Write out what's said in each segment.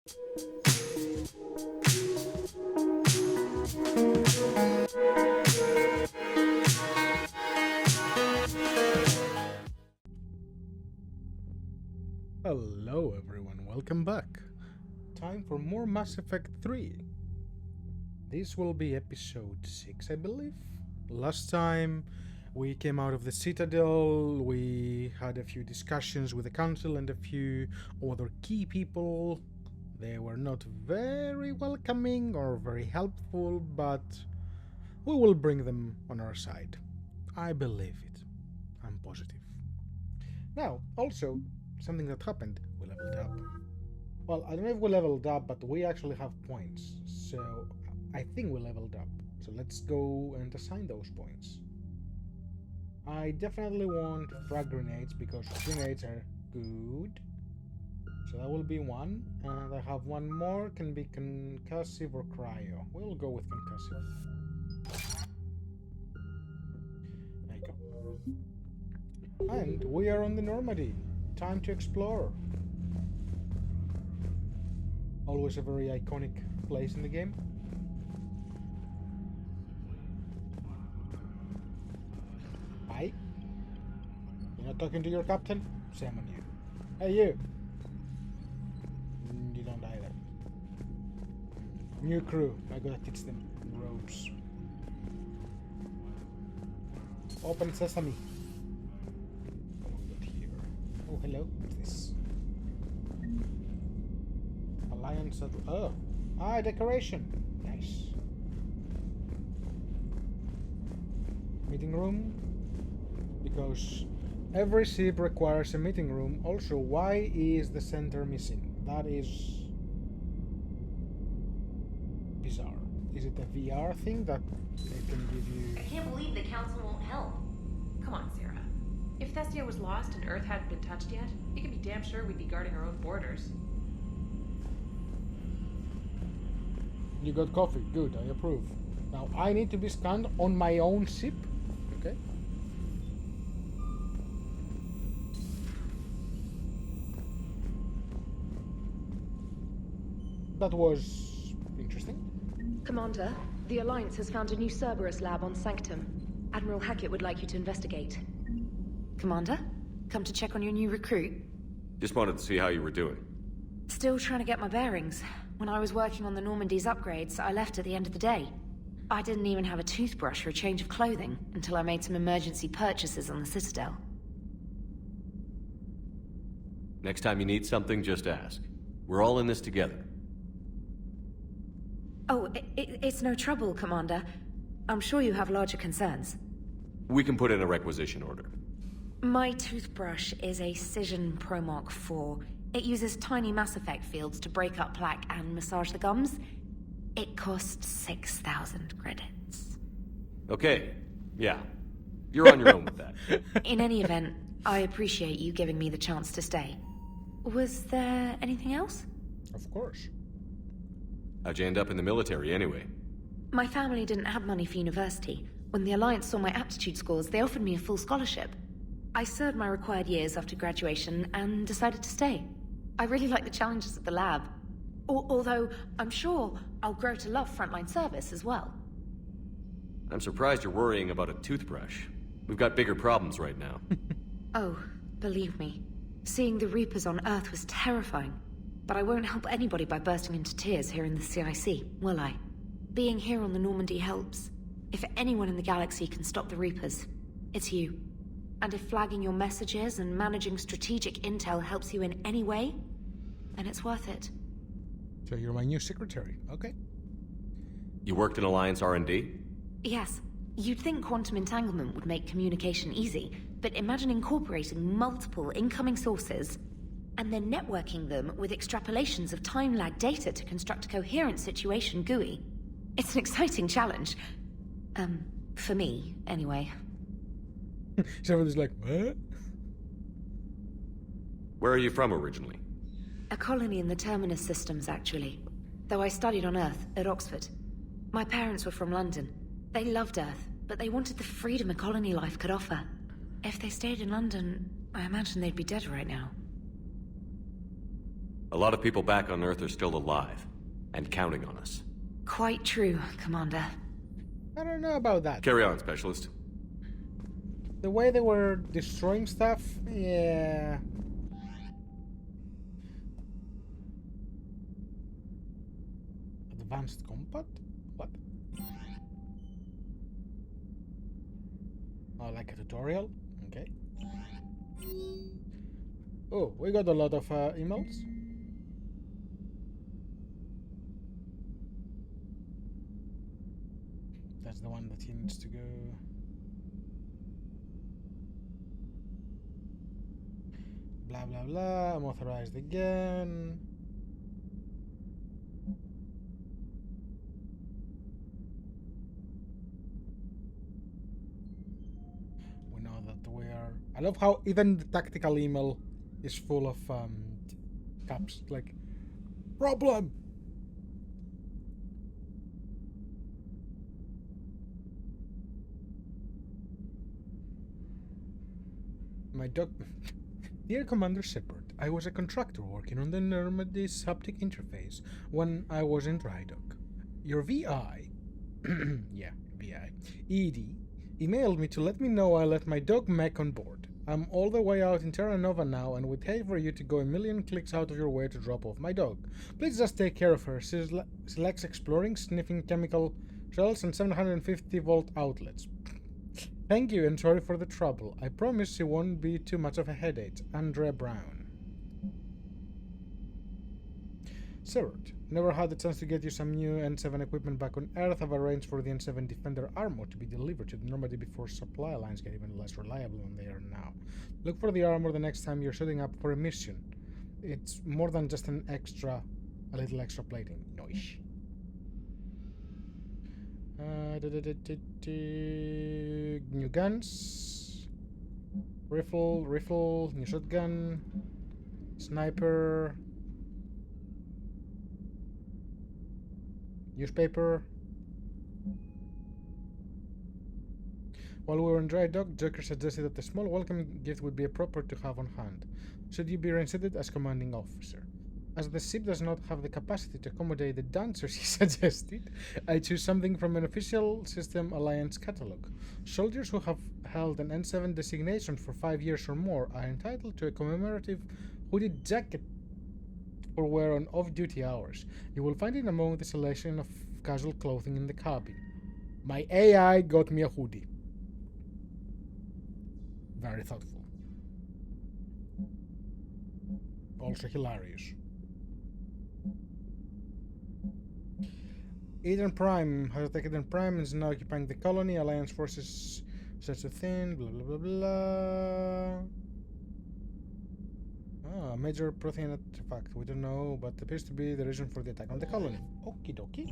Hello everyone, welcome back. Time for more Mass Effect 3. This will be episode 6, I believe. Last time we came out of the Citadel, we had a few discussions with the Council and a few other key people. They were not very welcoming or very helpful, but we will bring them on our side. I believe it. I'm positive. Now, also, something that happened, we leveled up. Well, I don't know if we leveled up, but we actually have points, so I think we leveled up. So let's go and assign those points. I definitely want frag grenades because grenades are good. So that will be one, and I have one more, can be concussive or cryo. We'll go with concussive. There you go. And we are on the Normandy. Time to explore. Always a very iconic place in the game. Hi. You're not talking to your captain? Same on you. Hey you! You don't either. New crew. I gotta teach them ropes. Open sesame. Oh, hello. What's this? Alliance at... Oh! Ah, decoration! Nice. Meeting room? Because every ship requires a meeting room. Also, why is the center missing? That is... bizarre. Is it a VR thing that they can give you... I can't believe the council won't help. Come on, Sarah. If Thestia was lost and Earth hadn't been touched yet, you can be damn sure we'd be guarding our own borders. You got coffee. Good, I approve. Now, I need to be scanned on my own ship. Okay. That was interesting. Commander, the Alliance has found a new Cerberus lab on Sanctum. Admiral Hackett would like you to investigate. Commander, come to check on your new recruit. Just wanted to see how you were doing. Still trying to get my bearings. When I was working on the Normandy's upgrades, I left at the end of the day. I didn't even have a toothbrush or a change of clothing until I made some emergency purchases on the Citadel. Next time you need something, just ask. We're all in this together. Oh, it's no trouble, Commander. I'm sure you have larger concerns. We can put in a requisition order. My toothbrush is a Cision Pro Mark IV. It uses tiny Mass Effect fields to break up plaque and massage the gums. It costs 6,000 credits. Okay, yeah. You're on your own with that. In any event, I appreciate you giving me the chance to stay. Was there anything else? Of course. How'd you end up in the military anyway? My family didn't have money for university. When the Alliance saw my aptitude scores, they offered me a full scholarship. I served my required years after graduation and decided to stay. I really like the challenges at the lab. Although, I'm sure I'll grow to love frontline service as well. I'm surprised you're worrying about a toothbrush. We've got bigger problems right now. Oh, believe me. Seeing the Reapers on Earth was terrifying. But I won't help anybody by bursting into tears here in the CIC, will I? Being here on the Normandy helps. If anyone in the galaxy can stop the Reapers, it's you. And if flagging your messages and managing strategic intel helps you in any way, then it's worth it. So you're my new secretary, okay? You worked in Alliance R&D? Yes. You'd think quantum entanglement would make communication easy, but imagine incorporating multiple incoming sources and then networking them with extrapolations of time-lag data to construct a coherent situation GUI. It's an exciting challenge. For me, anyway. Everyone's like, what? Where are you from originally? A colony in the Terminus systems, actually. Though I studied on Earth, at Oxford. My parents were from London. They loved Earth, but they wanted the freedom a colony life could offer. If they stayed in London, I imagine they'd be dead right now. A lot of people back on Earth are still alive, and counting on us. Quite true, Commander. I don't know about that. Carry on, Specialist. The way they were destroying stuff, yeah. Advanced combat? What? Oh, like a tutorial? Okay. Oh, we got a lot of emails. That's the one that he needs to go. Blah blah blah. I'm authorized again. We know that we are. I love how even the tactical email is full of caps like problem. My doc. Dear Commander Shepard, I was a contractor working on the Normandy haptic interface when I was in dry dock. Your VI, yeah, VI, ED, emailed me to let me know I left my dog mech on board. I'm all the way out in Terra Nova now and would hate for you to go a million clicks out of your way to drop off my dog. Please just take care of her. She likes exploring, sniffing chemical shells and 750-volt outlets. Thank you and sorry for the trouble. I promise it won't be too much of a headache. Andrea Brown. Cerberus, never had the chance to get you some new N7 equipment back on Earth. I've arranged for the N7 Defender armor to be delivered to the Normandy before supply lines get even less reliable than they are now. Look for the armor the next time you're setting up for a mission. It's more than just a little extra plating. Noish. New guns, rifle, new shotgun, sniper, newspaper. While we were in dry dock, Joker suggested that a small welcome gift would be appropriate to have on hand, should you be reinstated as commanding officer. As the ship does not have the capacity to accommodate the dancers he suggested, I choose something from an official System Alliance catalog. Soldiers who have held an N7 designation for 5 years or more are entitled to a commemorative hooded jacket for wear on off-duty hours. You will find it among the selection of casual clothing in the cabin. My AI got me a hoodie. Very thoughtful. Also hilarious. Eden Prime has attacked Eden Prime and is now occupying the colony. Alliance forces such a thing. Blah blah blah blah. Ah, major protein artifact. We don't know, but appears to be the reason for the attack on the colony. Okie dokie.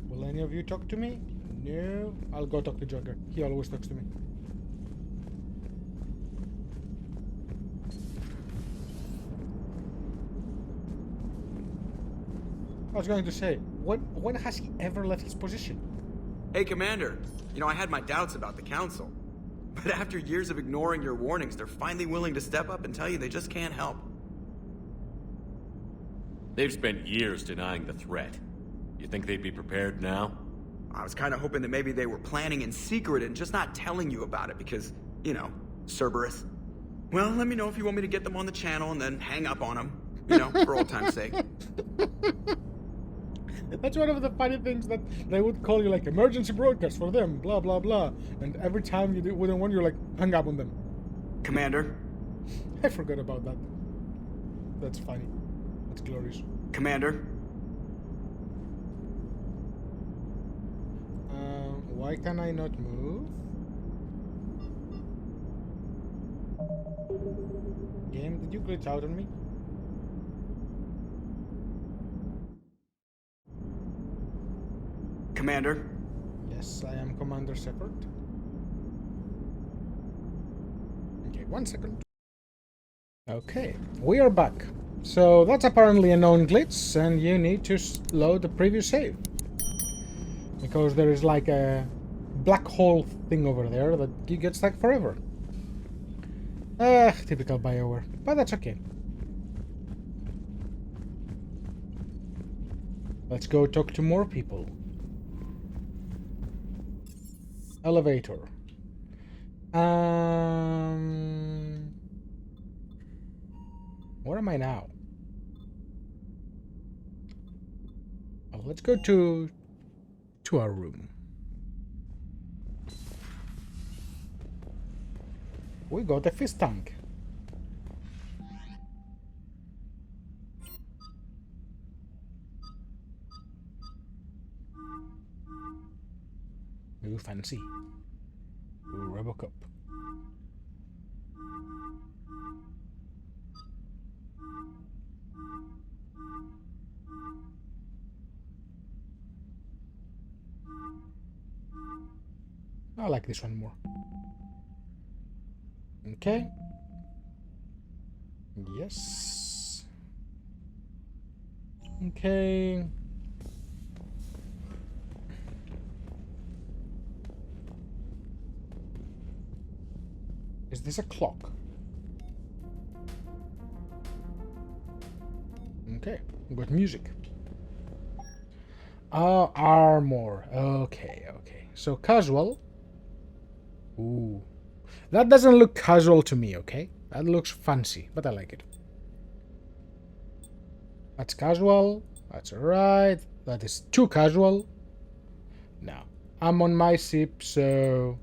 Will any of you talk to me? No. I'll go talk to Joker. He always talks to me. I was going to say, when has he ever left his position? Hey, Commander. You know, I had my doubts about the Council. But after years of ignoring your warnings, they're finally willing to step up and tell you they just can't help. They've spent years denying the threat. You think they'd be prepared now? I was kind of hoping that maybe they were planning in secret and just not telling you about it because, you know, Cerberus. Well, let me know if you want me to get them on the channel and then hang up on them, you know, for old time's sake. That's one of the funny things that they would call you like emergency broadcast for them, blah blah blah. And every time you wouldn't want, you're like, hang up on them. Commander? I forgot about that. That's funny. That's glorious. Commander? Why can I not move? Game, did you glitch out on me? Commander? Yes, I am Commander Shepard. Okay, 1 second. Okay, we are back. So that's apparently a known glitch, and you need to load the previous save. Because there is like a black hole thing over there that you get stuck forever. Typical BioWare. But that's okay. Let's go talk to more people. Elevator. Where am I now? Oh, let's go to our room. We got a fish tank. Ooh, fancy. Ooh, Robocop. I like this one more. Okay. Yes. Okay. Is this a clock? Okay, got music. Armor. Okay. So casual. Ooh. That doesn't look casual to me, okay? That looks fancy, but I like it. That's casual. That's alright. That is too casual. Now, I'm on my ship, so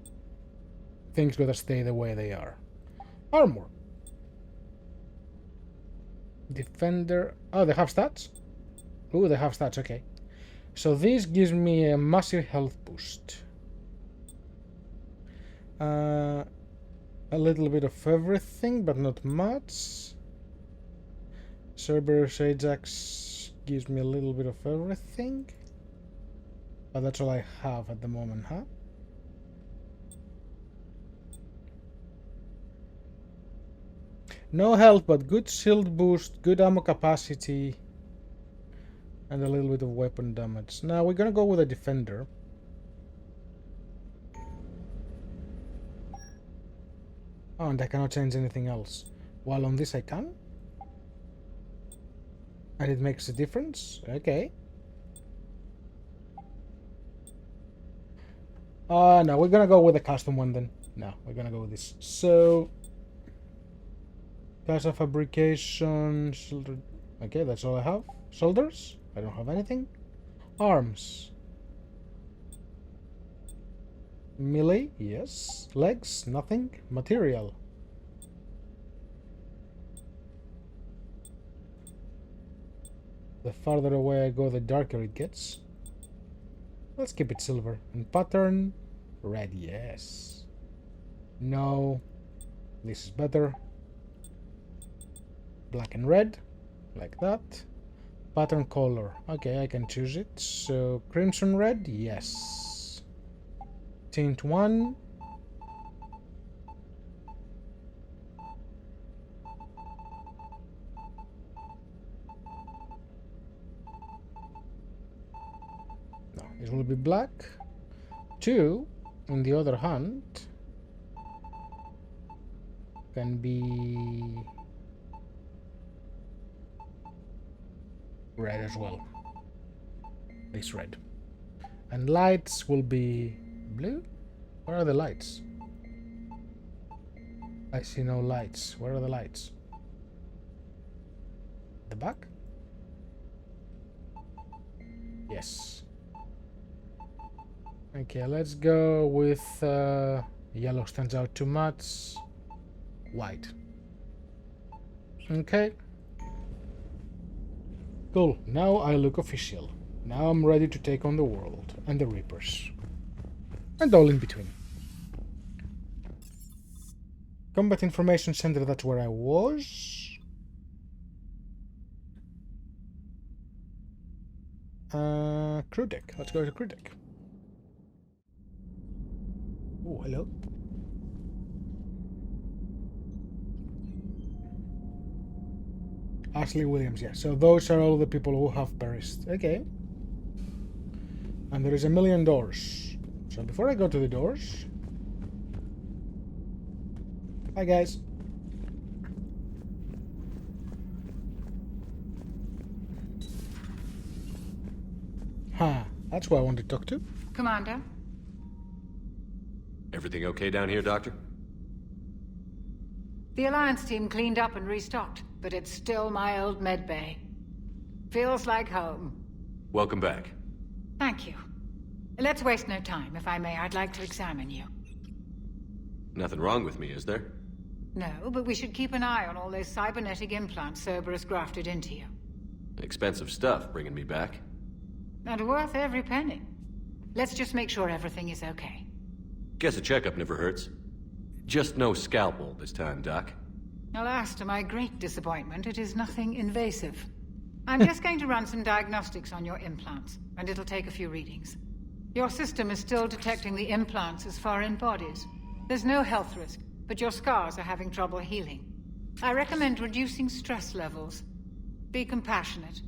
things gotta stay the way they are. Armor. Defender. Oh, they have stats? Oh, they have stats, okay. So this gives me a massive health boost. A little bit of everything, but not much. Cerberus Ajax gives me a little bit of everything. But that's all I have at the moment, huh? No health, but good shield boost, good ammo capacity, and a little bit of weapon damage. Now we're gonna go with a defender. Oh, and I cannot change anything else. While on this I can. And it makes a difference. Okay. No, we're gonna go with a custom one then. No, we're gonna go with this. So, Casa fabrication, shoulder. Okay, that's all I have. Shoulders? I don't have anything. Arms. Melee? Yes. Legs? Nothing. Material. The farther away I go, the darker it gets. Let's keep it silver. And pattern? Red, yes. No. This is better. Black and red. Like that. Pattern color. Okay, I can choose it. So, crimson red? Yes. Tint 1. No, it will be black. 2, on the other hand, can be red as well. This red. And lights will be blue? Where are the lights? I see no lights. Where are the lights? The back? Yes. Okay, let's go with yellow stands out too much. White. Okay. Cool. Now I look official. Now I'm ready to take on the world and the Reapers. And all in between. Combat Information Center, that's where I was. Crew deck. Let's go to crew deck. Oh, hello. Ashley Williams, yeah. So those are all the people who have perished. Okay. And there is a million doors. So before I go to the doors... Hi guys. That's who I want to talk to. Commander? Everything okay down here, Doctor? The Alliance team cleaned up and restocked, but it's still my old medbay. Feels like home. Welcome back. Thank you. Let's waste no time. If I may, I'd like to examine you. Nothing wrong with me, is there? No, but we should keep an eye on all those cybernetic implants Cerberus grafted into you. Expensive stuff bringing me back. And worth every penny. Let's just make sure everything is okay. Guess a checkup never hurts. Just no scalpel this time, Doc. Alas, to my great disappointment, it is nothing invasive. I'm just going to run some diagnostics on your implants, and it'll take a few readings. Your system is still detecting the implants as foreign bodies. There's no health risk, but your scars are having trouble healing. I recommend reducing stress levels. Be compassionate.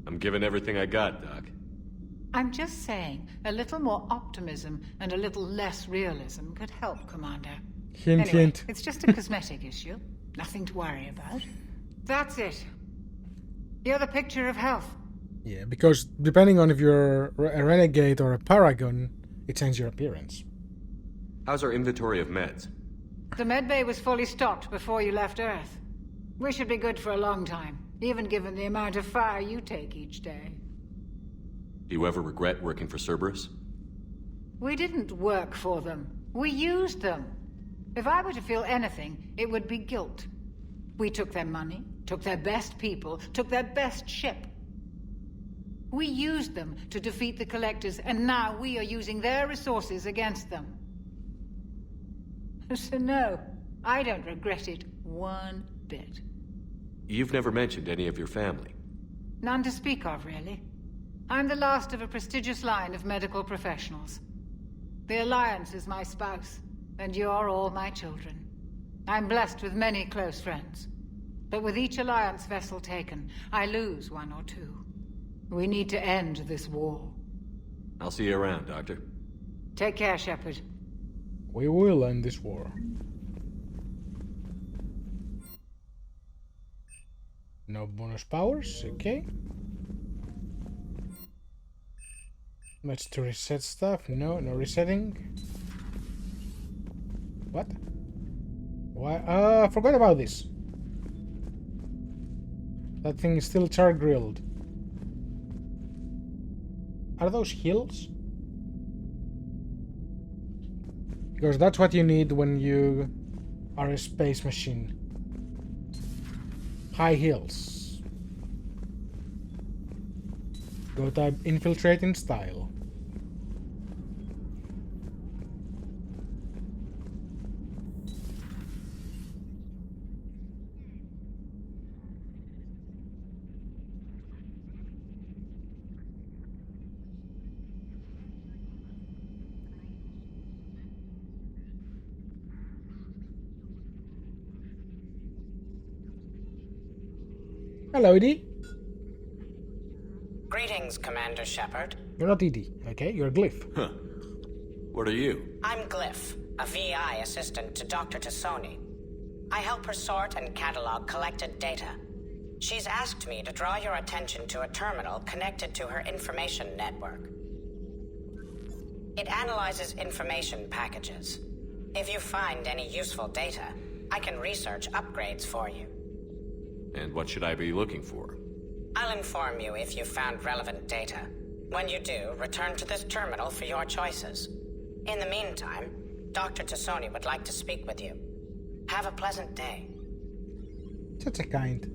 I'm giving everything I got, Doc. I'm just saying, a little more optimism and a little less realism could help, Commander. Hint, Anyway, hint. it's just a cosmetic issue. Nothing to worry about. That's it. You're the picture of health. Yeah, because depending on if you're a renegade or a paragon, it changes your appearance. How's our inventory of meds? The medbay was fully stocked before you left Earth. We should be good for a long time, even given the amount of fire you take each day. Do you ever regret working for Cerberus? We didn't work for them. We used them. If I were to feel anything, it would be guilt. We took their money, took their best people, took their best ship. We used them to defeat the Collectors, and now we are using their resources against them. So no, I don't regret it one bit. You've never mentioned any of your family. None to speak of, really. I'm the last of a prestigious line of medical professionals. The Alliance is my spouse, and you're all my children. I'm blessed with many close friends. But with each Alliance vessel taken, I lose one or two. We need to end this war. I'll see you around, Doctor. Take care, Shepard. We will end this war. No bonus powers, okay. That's to reset stuff. No resetting. What? Why? I forgot about this. That thing is still char-grilled. Are those heals? Because that's what you need when you are a space machine. High heals. Go type infiltrate in style. Hello, Edie. Greetings, Commander Shepard. You're not Edie, okay? You're Glyph. Huh. What are you? I'm Glyph, a VI assistant to Dr. Tassoni. I help her sort and catalog collected data. She's asked me to draw your attention to a terminal connected to her information network. It analyzes information packages. If you find any useful data, I can research upgrades for you. And what should I be looking for? I'll inform you if you've found relevant data. When you do, return to this terminal for your choices. In the meantime, Dr. Tassoni would like to speak with you. Have a pleasant day. Such a kind.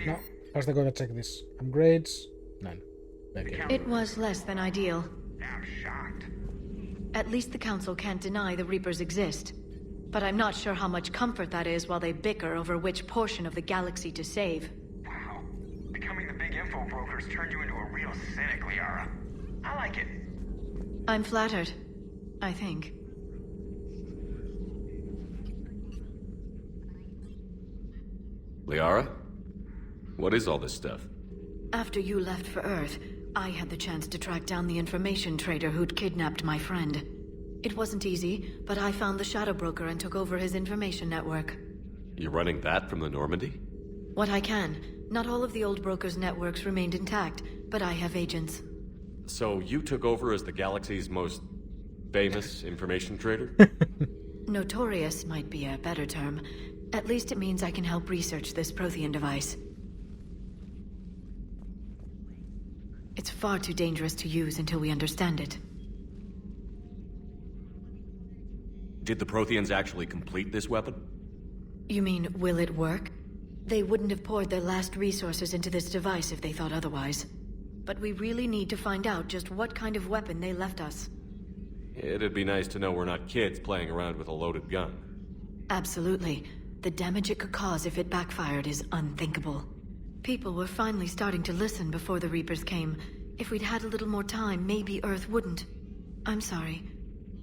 No, first I gotta check this. Upgrades? None. Okay. It was less than ideal. I'm shocked. At least the Council can't deny the Reapers exist. But I'm not sure how much comfort that is while they bicker over which portion of the galaxy to save. Wow. Becoming the big info brokers turned you into a real cynic, Liara. I like it. I'm flattered. I think. Liara? What is all this stuff? After you left for Earth, I had the chance to track down the information trader who'd kidnapped my friend. It wasn't easy, but I found the Shadow Broker and took over his information network. You're running that from the Normandy? What I can. Not all of the old broker's networks remained intact, but I have agents. So you took over as the galaxy's most famous information trader? Notorious might be a better term. At least it means I can help research this Prothean device. It's far too dangerous to use until we understand it. Did the Protheans actually complete this weapon? You mean, will it work? They wouldn't have poured their last resources into this device if they thought otherwise. But we really need to find out just what kind of weapon they left us. It'd be nice to know we're not kids playing around with a loaded gun. Absolutely. The damage it could cause if it backfired is unthinkable. People were finally starting to listen before the Reapers came. If we'd had a little more time, maybe Earth wouldn't. I'm sorry.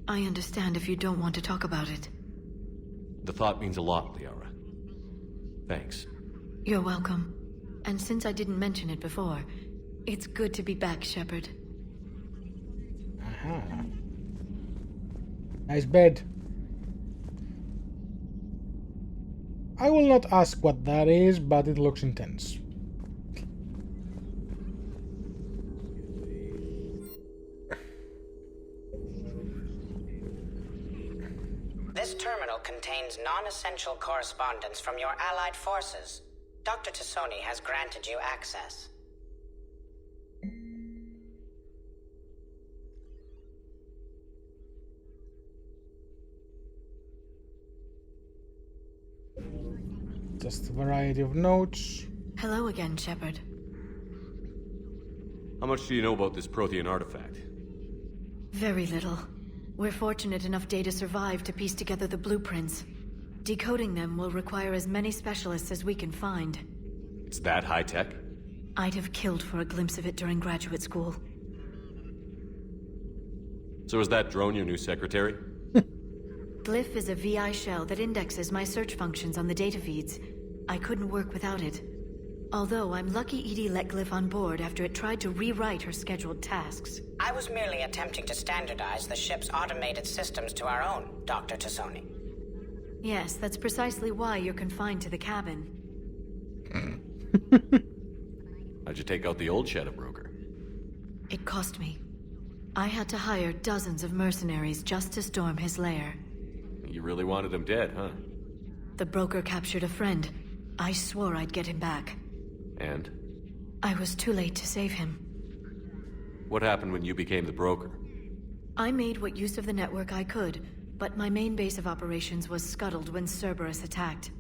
I understand if you don't want to talk about it. The thought means a lot, Liara. Thanks. You're welcome. And since I didn't mention it before, it's good to be back, Shepard. Aha. Nice bed. I will not ask what that is, but it looks intense. This terminal contains non-essential correspondence from your allied forces. Dr. Tassoni has granted you access. Just a variety of notes. Hello again, Shepard. How much do you know about this Prothean artifact? Very little. We're fortunate enough Data survived to piece together the blueprints. Decoding them will require as many specialists as we can find. It's that high-tech? I'd have killed for a glimpse of it during graduate school. So is that drone your new secretary? Glyph is a VI shell that indexes my search functions on the data feeds. I couldn't work without it. Although I'm lucky EDI let Glyph on board after it tried to rewrite her scheduled tasks. I was merely attempting to standardize the ship's automated systems to our own, Dr. Tassoni. Yes, that's precisely why you're confined to the cabin. How'd you take out the old Shadow Broker? It cost me. I had to hire dozens of mercenaries just to storm his lair. You really wanted him dead, huh? The broker captured a friend. I swore I'd get him back. And? I was too late to save him. What happened when you became the broker? I made what use of the network I could, but my main base of operations was scuttled when Cerberus attacked.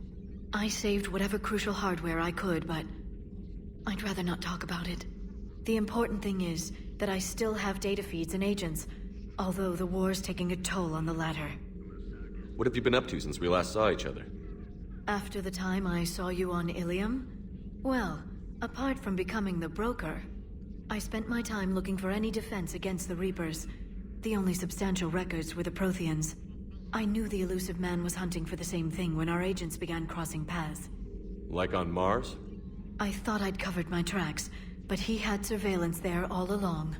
I saved whatever crucial hardware I could, but I'd rather not talk about it. The important thing is that I still have data feeds and agents, although the war's taking a toll on the latter. What have you been up to since we last saw each other? After the time I saw you on Ilium? Well, apart from becoming the broker, I spent my time looking for any defense against the Reapers. The only substantial records were the Protheans. I knew the elusive man was hunting for the same thing when our agents began crossing paths. Like on Mars? I thought I'd covered my tracks, but he had surveillance there all along.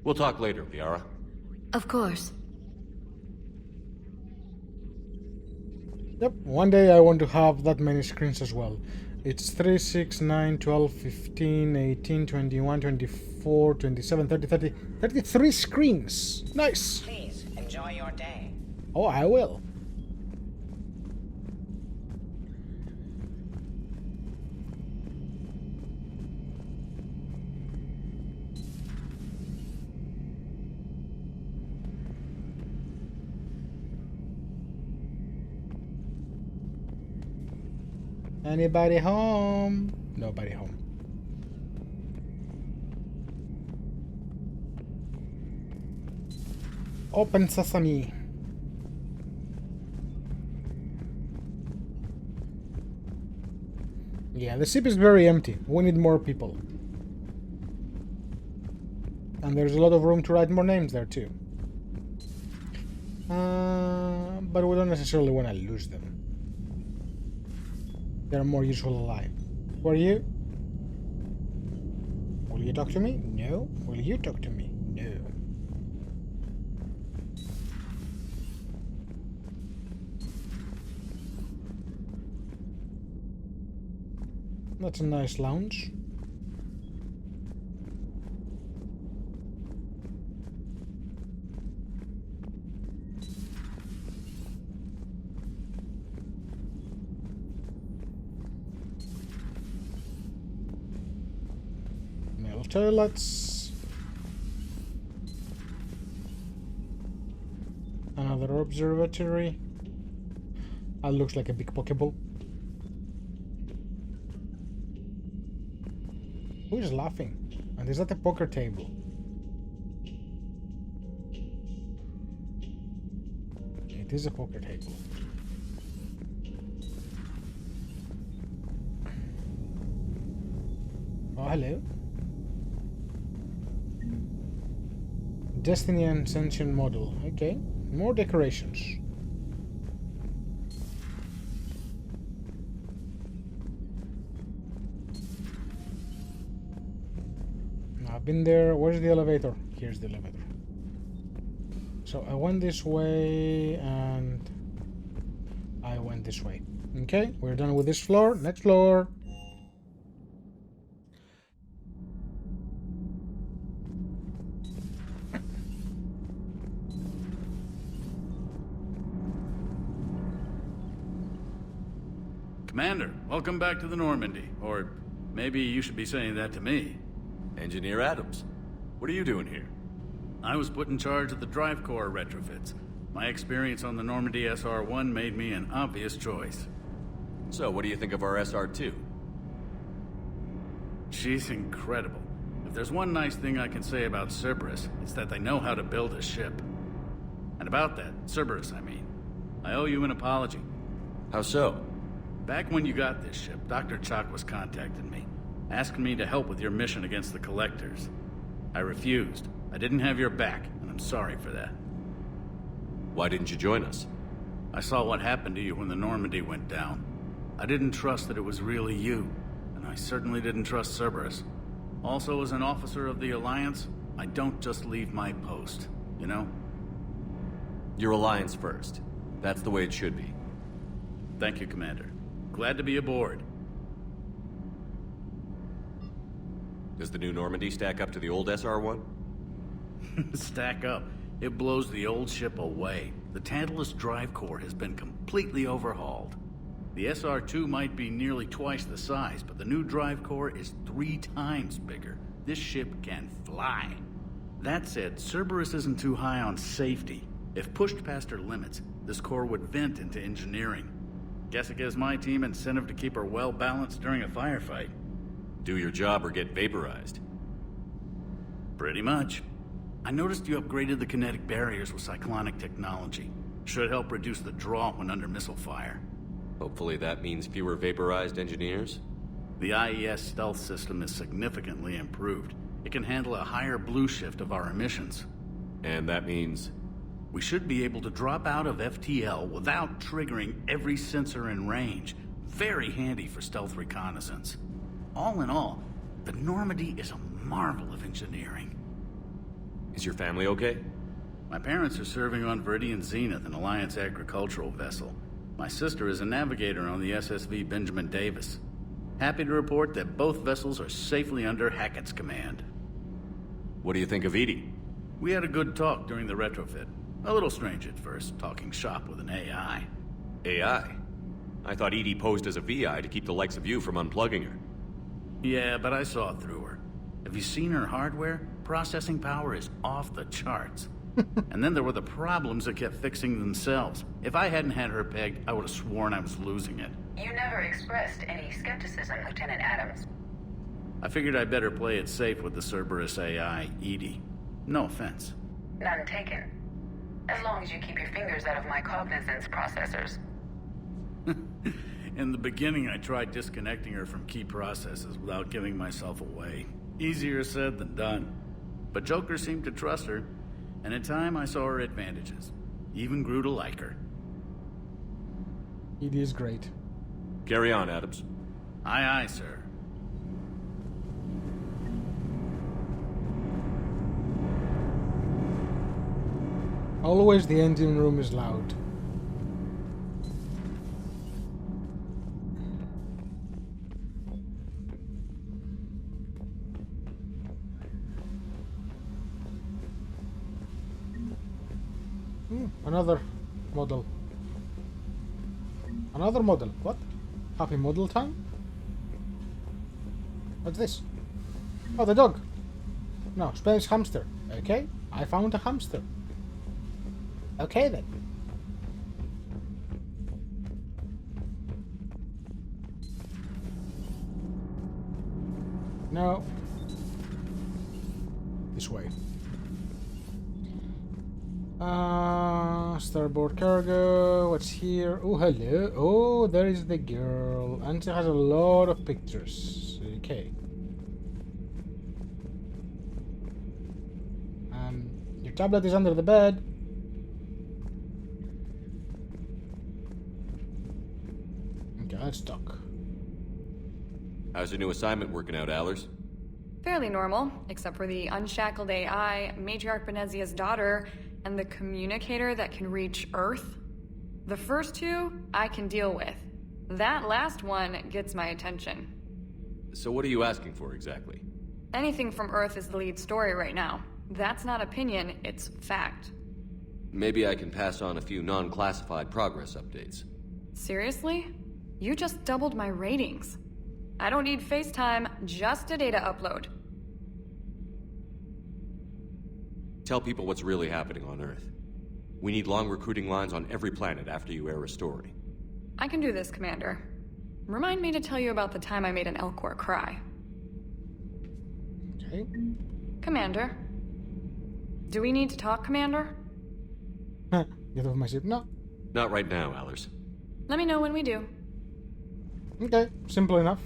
We'll talk later, Liara. Of course. Yep, one day I want to have that many screens as well. It's 3, 6, 9, 12, 15, 18, 21, 24, 27, 30, 30, 33 screens. Nice! Please, enjoy your day. Oh, I will. Anybody home? Nobody home. Open sesame. Yeah, the ship is very empty. We need more people. And there's a lot of room to write more names there too. But we don't necessarily want to lose them. They're more useful alive. Who are you? Will you talk to me? No. Will you talk to me? No. That's a nice lounge. of toilets. Another observatory. That looks like a big Pokeball. Who is laughing? And is that a poker table? It is a poker table. Oh, hello. Destiny Ascension model. Okay. More decorations. I've been there. Where's the elevator? Here's the elevator. So I went this way and I went this way. Okay, we're done with this floor. Next floor. Commander, welcome back to the Normandy. Or maybe you should be saying that to me. Engineer Adams, what are you doing here? I was put in charge of the drive core retrofits. My experience on the Normandy SR-1 made me an obvious choice. So, what do you think of our SR-2? She's incredible. If there's one nice thing I can say about Cerberus, it's that they know how to build a ship. And about that, Cerberus, I mean, I owe you an apology. How so? Back when you got this ship, Dr. Chalk was contacting me, asking me to help with your mission against the Collectors. I refused. I didn't have your back, and I'm sorry for that. Why didn't you join us? I saw what happened to you when the Normandy went down. I didn't trust that it was really you, and I certainly didn't trust Cerberus. Also, as an officer of the Alliance, I don't just leave my post, you know? Your Alliance first. That's the way it should be. Thank you, Commander. Glad to be aboard. Does the new Normandy stack up to the old SR-1? Stack up. It blows the old ship away. The Tantalus drive core has been completely overhauled. The SR-2 might be nearly twice the size, but the new drive core is 3 times bigger. This ship can fly. That said, Cerberus isn't too high on safety. If pushed past her limits, this core would vent into engineering. Guess it gives my team incentive to keep her well-balanced during a firefight. Do your job or get vaporized. Pretty much. I noticed you upgraded the kinetic barriers with cyclonic technology. Should help reduce the draw when under missile fire. Hopefully that means fewer vaporized engineers? The IES stealth system is significantly improved. It can handle a higher blue shift of our emissions. And that means... We should be able to drop out of FTL without triggering every sensor in range. Very handy for stealth reconnaissance. All in all, the Normandy is a marvel of engineering. Is your family okay? My parents are serving on Viridian Zenith, an Alliance agricultural vessel. My sister is a navigator on the SSV Benjamin Davis. Happy to report that both vessels are safely under Hackett's command. What do you think of Edie? We had a good talk during the retrofit. A little strange at first, talking shop with an AI. AI? I thought Edie posed as a VI to keep the likes of you from unplugging her. Yeah, but I saw through her. Have you seen her hardware? Processing power is off the charts. And then there were the problems that kept fixing themselves. If I hadn't had her pegged, I would have sworn I was losing it. You never expressed any skepticism, Lieutenant Adams. I figured I'd better play it safe with the Cerberus AI, Edie. No offense. None taken. As long as you keep your fingers out of my cognizance processors. In the beginning, I tried disconnecting her from key processes without giving myself away. Easier said than done. But Joker seemed to trust her, and in time I saw her advantages. Even grew to like her. It is great. Carry on, Adams. Aye, aye, sir. Always the engine room is loud. Another model. Another model. What? Happy model time? What's this? Oh, the dog. No, Spanish hamster. Okay, I found a hamster. Okay then. No. This way. Starboard cargo. What's here? Oh, hello. Oh, there is the girl. And she has a lot of pictures. Okay. Your tablet is under the bed. Okay, let's talk. How's your new assignment working out, Allers? Fairly normal, except for the unshackled AI, Matriarch Benezia's daughter, and the communicator that can reach Earth. The first two, I can deal with. That last one gets my attention. So what are you asking for exactly? Anything from Earth is the lead story right now. That's not opinion, it's fact. Maybe I can pass on a few non-classified progress updates. Seriously? You just doubled my ratings. I don't need FaceTime, just a data upload. Tell people what's really happening on Earth. We need long recruiting lines on every planet after you air a story. I can do this, Commander. Remind me to tell you about the time I made an Elcor cry. Okay. Commander. Do we need to talk, Commander? Get off my ship. No. Not right now, Allers. Let me know when we do. Okay, simple enough.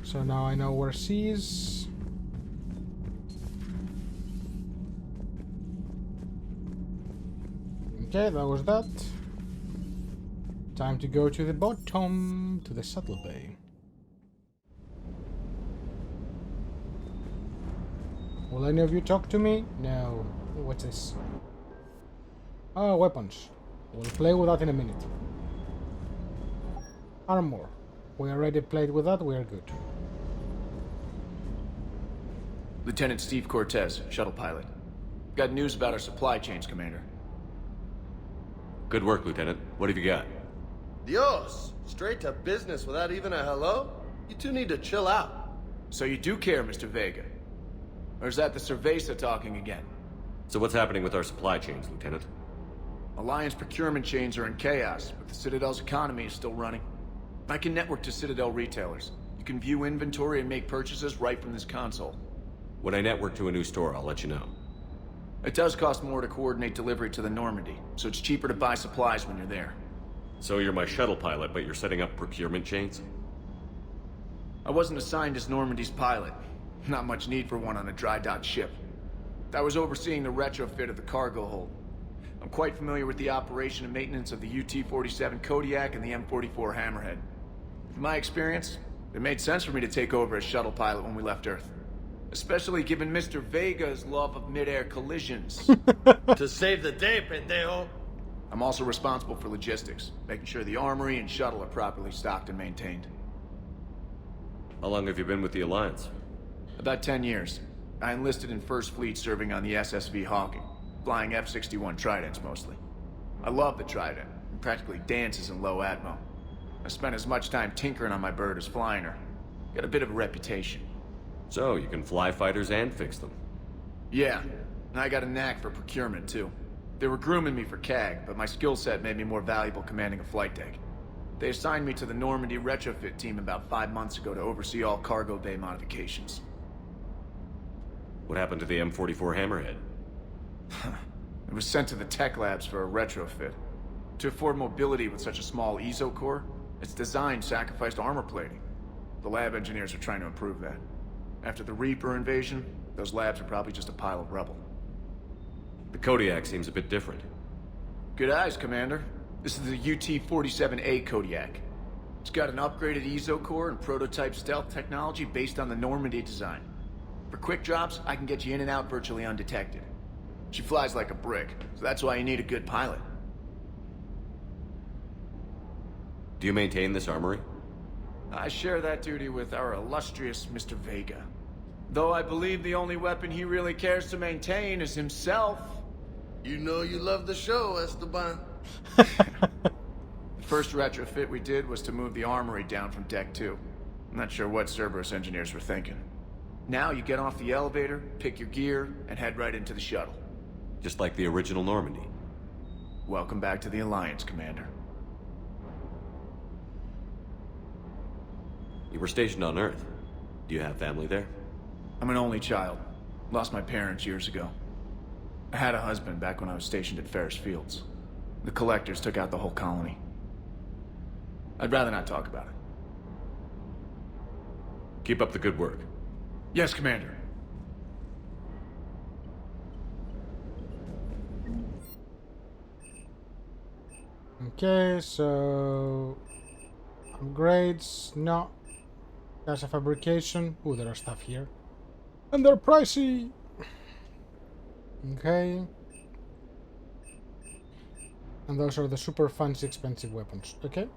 So now I know where she is. Okay, that was that. Time to go to the bottom, to the shuttle bay. Will any of you talk to me? No. What's this? Oh, weapons. We'll play with that in a minute. Armor. We already played with that, we are good. Lieutenant Steve Cortez, shuttle pilot. Got news about our supply chains, Commander. Good work, Lieutenant. What have you got? Dios! Straight to business without even a hello? You two need to chill out. So you do care, Mr. Vega? Or is that the Cerveza talking again? So what's happening with our supply chains, Lieutenant? Alliance procurement chains are in chaos, but the Citadel's economy is still running. I can network to Citadel retailers. You can view inventory and make purchases right from this console. When I network to a new store, I'll let you know. It does cost more to coordinate delivery to the Normandy, so it's cheaper to buy supplies when you're there. So you're my shuttle pilot, but you're setting up procurement chains? I wasn't assigned as Normandy's pilot. Not much need for one on a dry dock ship. I was overseeing the retrofit of the cargo hold. I'm quite familiar with the operation and maintenance of the UT-47 Kodiak and the M44 Hammerhead. From my experience, it made sense for me to take over as shuttle pilot when we left Earth. Especially given Mr. Vega's love of mid-air collisions. To save the day, pendejo. I'm also responsible for logistics, making sure the armory and shuttle are properly stocked and maintained. How long have you been with the Alliance? About 10 years. I enlisted in First Fleet serving on the SSV Hawking, flying F-61 Tridents mostly. I love the Trident, and practically dances in low atmo. I spent as much time tinkering on my bird as flying her. Got a bit of a reputation. So, you can fly fighters and fix them? Yeah, and I got a knack for procurement too. They were grooming me for CAG, but my skill set made me more valuable commanding a flight deck. They assigned me to the Normandy retrofit team about 5 months ago to oversee all cargo bay modifications. What happened to the M44 Hammerhead? It was sent to the tech labs for a retrofit. To afford mobility with such a small ESO core, its design sacrificed armor plating. The lab engineers are trying to improve that. After the Reaper invasion, those labs are probably just a pile of rubble. The Kodiak seems a bit different. Good eyes, Commander. This is the UT-47A Kodiak. It's got an upgraded ESO core and prototype stealth technology based on the Normandy design. For quick drops, I can get you in and out virtually undetected. She flies like a brick, so that's why you need a good pilot. Do you maintain this armory? I share that duty with our illustrious Mr. Vega. Though I believe the only weapon he really cares to maintain is himself. You know you love the show, Esteban. The first retrofit we did was to move the armory down from Deck 2. I'm not sure what Cerberus engineers were thinking. Now you get off the elevator, pick your gear, and head right into the shuttle. Just like the original Normandy. Welcome back to the Alliance, Commander. You were stationed on Earth. Do you have family there? I'm an only child. Lost my parents years ago. I had a husband back when I was stationed at Ferris Fields. The Collectors took out the whole colony. I'd rather not talk about it. Keep up the good work. Yes, Commander. Okay, so upgrades, no. Casa fabrication. Ooh, there are stuff here. And they're pricey. Okay. And those are the super fancy expensive weapons. Okay.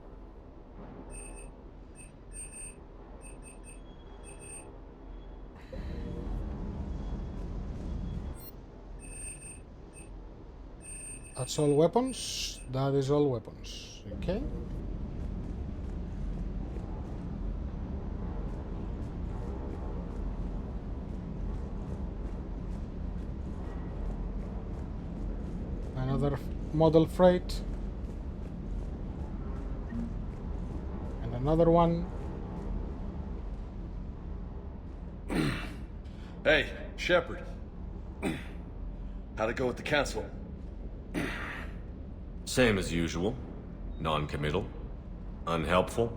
That's all weapons. That is all weapons. Okay. Another model freight. And another one. Hey, Shepard. How'd it go with the council? Same as usual. Non-committal. Unhelpful.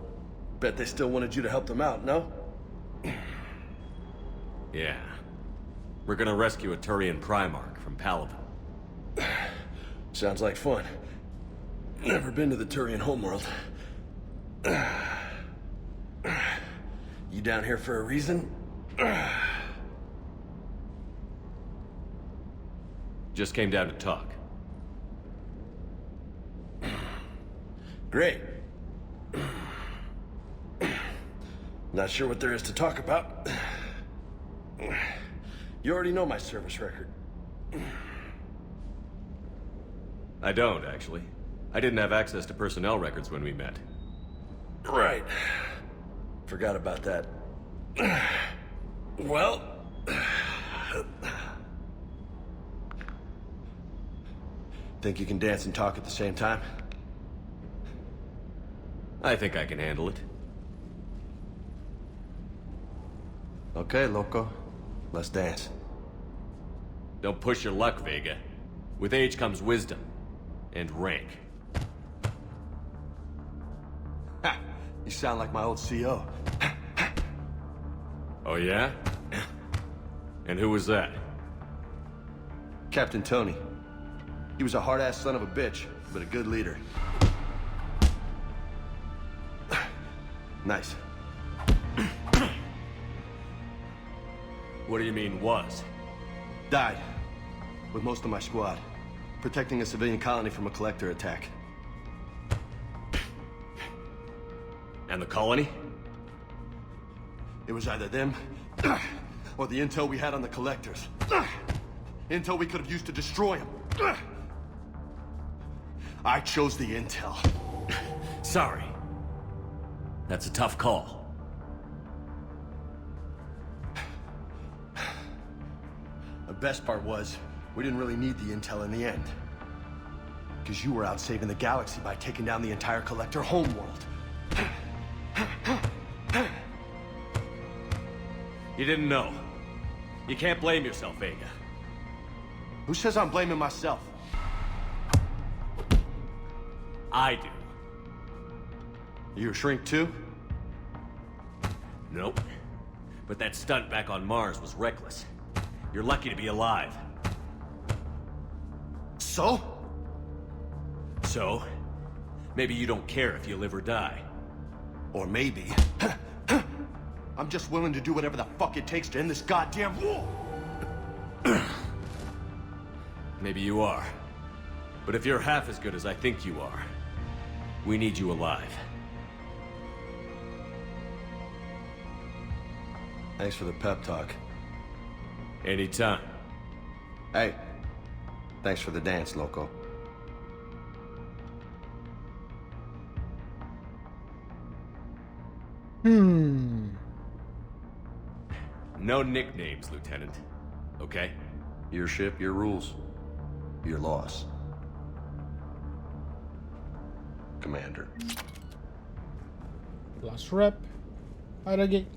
Bet they still wanted you to help them out, no? Yeah. We're gonna rescue a Turian Primarch from Paladin. Sounds like fun. Never been to the Turian homeworld. You down here for a reason? Just came down to talk. Great. Not sure what there is to talk about. You already know my service record. I don't, actually. I didn't have access to personnel records when we met. Right. Forgot about that. Well... Think you can dance and talk at the same time? I think I can handle it. Okay, loco. Let's dance. Don't push your luck, Vega. With age comes wisdom. And rank. Ha! You sound like my old CO. Oh yeah? And who was that? Captain Tony. He was a hard-ass son of a bitch, but a good leader. Nice. What do you mean, was? Died. With most of my squad. Protecting a civilian colony from a collector attack. And the colony? It was either them, or the intel we had on the collectors. Intel we could have used to destroy them. I chose the intel. Sorry. That's a tough call. The best part was, we didn't really need the intel in the end. Because you were out saving the galaxy by taking down the entire Collector homeworld. You didn't know. You can't blame yourself, Vega. Who says I'm blaming myself? I do. You a shrink too? Nope. But that stunt back on Mars was reckless. You're lucky to be alive. So? So? Maybe you don't care if you live or die. Or maybe... I'm just willing to do whatever the fuck it takes to end this goddamn war! Maybe you are. But if you're half as good as I think you are, we need you alive. Thanks for the pep talk. Anytime. Hey, Thanks for the dance, loco. No nicknames, Lieutenant. Okay? Your ship, your rules. Your laws. Commander. Last rep. Out again.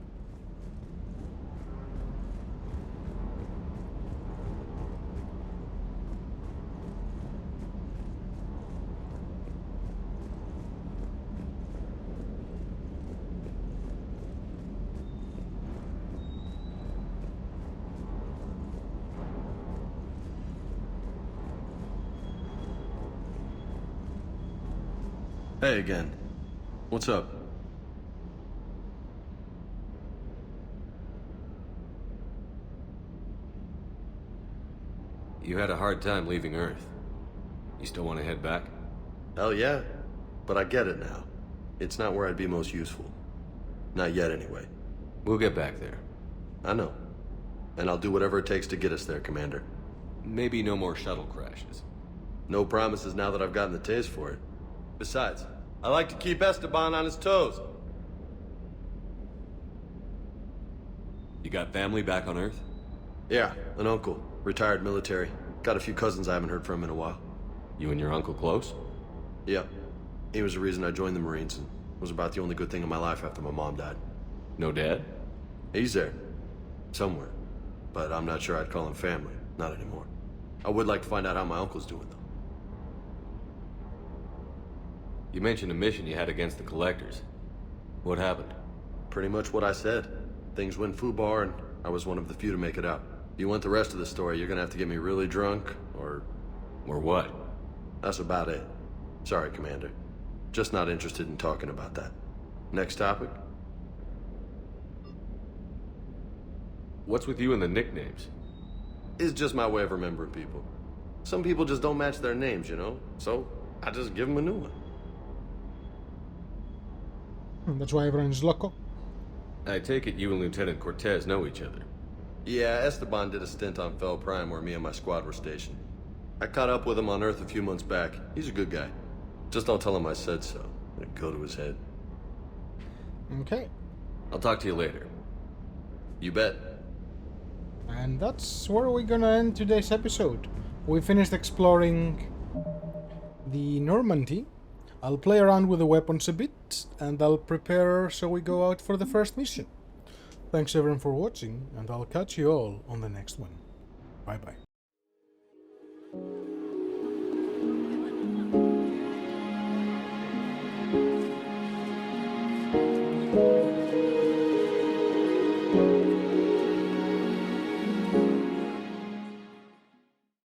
Hey again. What's up? You had a hard time leaving Earth. You still want to head back? Hell yeah. But I get it now. It's not where I'd be most useful. Not yet, anyway. We'll get back there. I know. And I'll do whatever it takes to get us there, Commander. Maybe no more shuttle crashes. No promises now that I've gotten the taste for it. Besides, I like to keep Esteban on his toes. You got family back on Earth? Yeah, an uncle. Retired military. Got a few cousins I haven't heard from in a while. You and your uncle close? Yeah. He was the reason I joined the Marines and was about the only good thing in my life after my mom died. No dad? He's there. Somewhere. But I'm not sure I'd call him family. Not anymore. I would like to find out how my uncle's doing, though. You mentioned a mission you had against the Collectors. What happened? Pretty much what I said. Things went foobar and I was one of the few to make it out. If you want the rest of the story, you're gonna have to get me really drunk, or... Or what? That's about it. Sorry, Commander. Just not interested in talking about that. Next topic? What's with you and the nicknames? It's just my way of remembering people. Some people just don't match their names, you know? So, I just give them a new one. That's why everyone's loco. I take it you and Lieutenant Cortez know each other. Yeah, Esteban did a stint on Fel Prime where me and my squad were stationed. I caught up with him on Earth a few months back. He's a good guy. Just don't tell him I said so. It'd go to his head. Okay. I'll talk to you later. You bet. And that's where we're gonna end today's episode. We finished exploring the Normandy. I'll play around with the weapons a bit, and I'll prepare so we go out for the first mission. Thanks everyone for watching, and I'll catch you all on the next one. Bye bye.